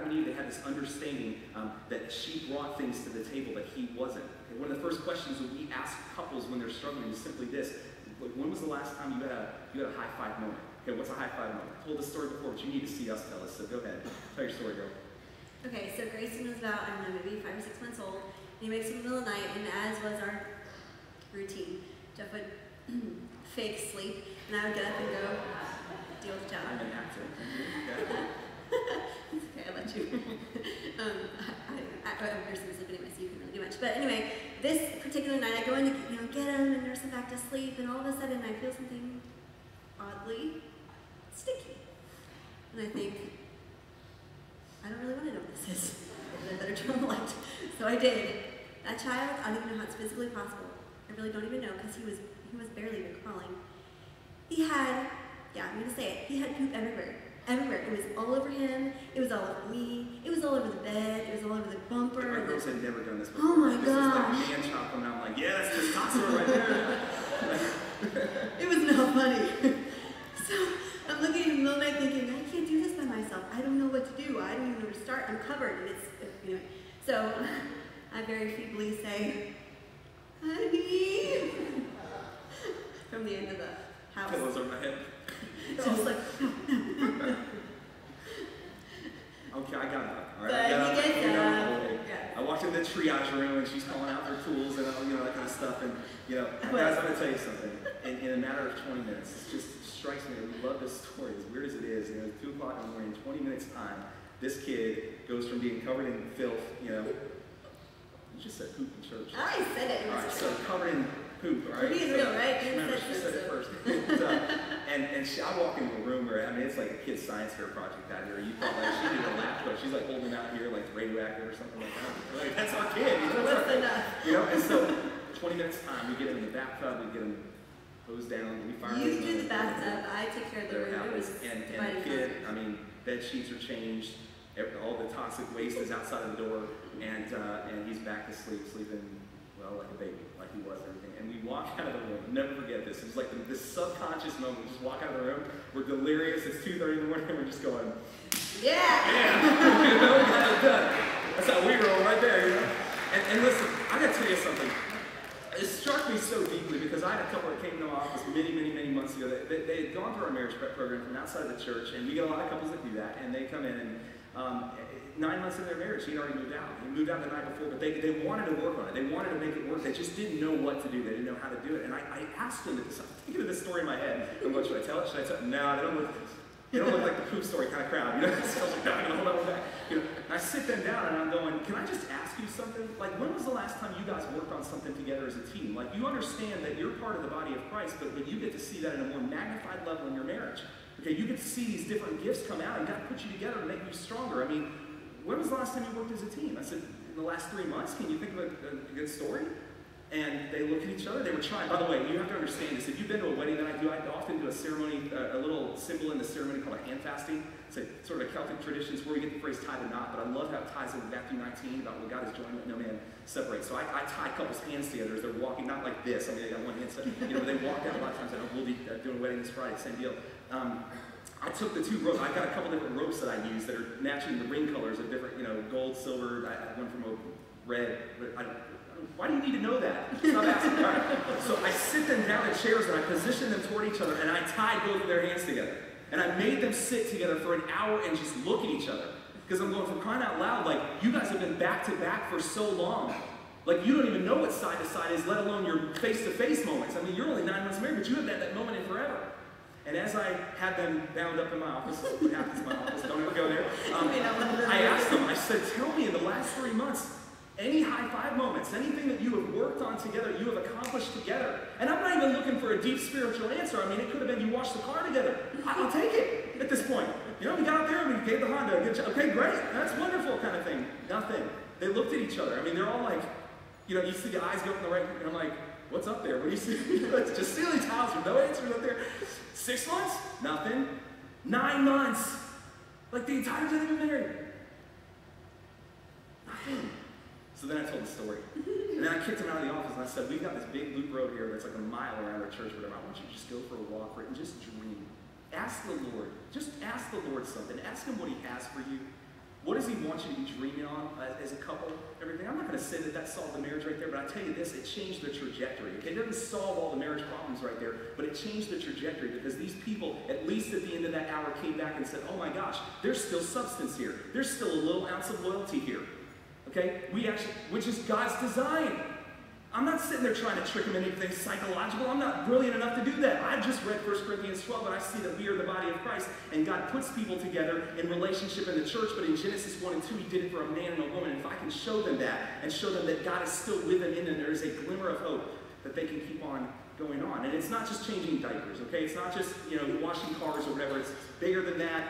Adam and Eve, they had this understanding that she brought things to the table that he wasn't. Okay, one of the first questions that we ask couples when they're struggling is simply this. When was the last time you had a high five moment? Okay, what's a high five moment? I told this story before, but you need to see us tell us, so go ahead. Tell your story, girl. Okay, so Grayson was about, I don't know, maybe 5 or 6 months old. And he wakes up in the middle of the night, and as was our routine, Jeff would fake sleep, and I would get up and go deal with the child. I'm an actor. It's okay, I let you. Grayson's sleeping anyway, so you can really do much. But anyway, this particular night, I go in to get him and nurse him back to sleep, and all of a sudden I feel something oddly sticky. And I think, I don't really want to know what this is. I better turn on the light. So I did. That child, I don't even know how it's physically possible. I really don't even know, because he was barely even crawling. He had, I'm going to say it, he had poop everywhere. Everywhere. It was all over him. It was all over me. It was all over the bed. It was all over the bumper. My girls had never done this before. Oh my gosh. This is like a man chop coming out like, yeah, that's testosterone right there. It was not funny. So I'm looking at him in the middle of the night thinking, I can't do this by myself. I don't know what to do. I don't even know where to start. I'm covered. And it's. So I very feebly say, honey, from the end of the house. Pillows over my head. Just like, okay, I got up. All right, but he gets up. I walked in the triage room and she's calling out her tools and that kind of stuff. And guys, I'm going to tell you something. In a matter of 20 minutes, it just strikes me that we love this story, as weird as it is. 2 o'clock in the morning, 20 minutes time, this kid goes from being covered in filth. You just said poop in church. I said it. All right, so covered in poop. All right. We're being real, right? Remember, she said it first. And I walk into a room where, it's like a kid's science fair project out here. You thought like she did a lap coat. She's like holding out here like radioactive or something like that. Like, that's our kid. What's enough? And so 20 minutes time, we get him in the bathtub, we get him hosed down, we fire him. You do the bathtub, I take care of the room. It was and the kid, bed sheets are changed, all the toxic waste is outside of the door, and he's back to sleep, sleeping, well, like a baby, like he was, everything. And we walk out of the room, never forget this. It was like this subconscious moment. We just walk out of the room, we're delirious, it's 2:30 in the morning, and we're just going, yeah! We got it done. That's how we roll right there, And listen, I gotta tell you something. It struck me so deeply because I had a couple that came to my office many months ago. They had gone through our marriage prep program from outside of the church, and we get a lot of couples that do that, and they come in and 9 months into their marriage, he'd already moved out. He moved out the night before, but they wanted to work on it. They wanted to make it work. They just didn't know what to do. They didn't know how to do it. And I asked them this. I'm thinking of this story in my head. I'm going, should I tell it? Should I tell it? No, they don't look like the poop story kind of crowd. So I was like, no, I'm going to hold on with that. And I sit them down and I'm going, can I just ask you something? Like, when was the last time you guys worked on something together as a team? Like, you understand that you're part of the body of Christ, but you get to see that in a more magnified level in your marriage. Okay, you get to see these different gifts come out and God put you together to make you stronger. When was the last time you worked as a team? I said, in the last 3 months. Can you think of a good story? And they look at each other. They were trying. By the way, you have to understand this. If you've been to a wedding that I do, I often do a ceremony, a little symbol in the ceremony called a hand fasting. It's a sort of a Celtic tradition. It's where we get the phrase tie the knot. But I love how it ties in with Matthew 19 about what God has joined, let no man separate. So I tie couples' hands together as they're walking, not like this. They got one hand set. They walk out a lot of times. We'll be doing a wedding this Friday. Same deal. I took the 2 ropes. I've got a couple different ropes that I use that are matching the ring colors of different, gold, silver. I have one from a red. Why do you need to know that? Stop asking. All right. So I sit them down in chairs and I position them toward each other and I tied both of their hands together. And I made them sit together for an hour and just look at each other. Because I'm going, for crying out loud, like, you guys have been back to back for so long. Like, you don't even know what side to side is, let alone your face-to-face moments. You're only 9 months married, but you have that moment in forever. And as I had them bound up in my office, what happens in my office, don't ever go there, I asked them, I said, tell me in the last 3 months, any high-five moments, anything that you have worked on together, you have accomplished together. And I'm not even looking for a deep spiritual answer. It could have been you washed the car together. I'll take it at this point. We got out there and we gave the Honda a good job. Okay, great, that's wonderful kind of thing. Nothing. They looked at each other. They're all like, you see the eyes go up in the right, and I'm like, what's up there? What do you see? It's just ceiling tiles with no answers up there. 6 months? Nothing. 9 months. Like the entire time they've been married. Nothing. So then I told the story. And then I kicked him out of the office and I said, we've got this big loop road here that's like a mile around our church, whatever. I want you to just go for a walk and just dream. Ask the Lord. Just ask the Lord something. Ask him what he has for you. What does he want you to be dreaming on as a couple? Everything. I'm not going to say that that solved the marriage right there, but I tell you this, it changed the trajectory. Okay? It doesn't solve all the marriage problems right there, but it changed the trajectory because these people, at least at the end of that hour, came back and said, oh my gosh, there's still substance here. There's still a little ounce of loyalty here. Okay? Which is God's design. I'm not sitting there trying to trick him into anything psychological. I'm not brilliant enough to do that. I just read 1 Corinthians 12 and I see that we are the body of Christ and God puts people together in relationship in the church, but in Genesis 1 and 2 he did it for a man and a woman. And if I can show them that and show them that God is still with them in them, there is a glimmer of hope that they can keep on going on. And it's not just changing diapers, okay? It's not just, washing cars or whatever. It's bigger than that.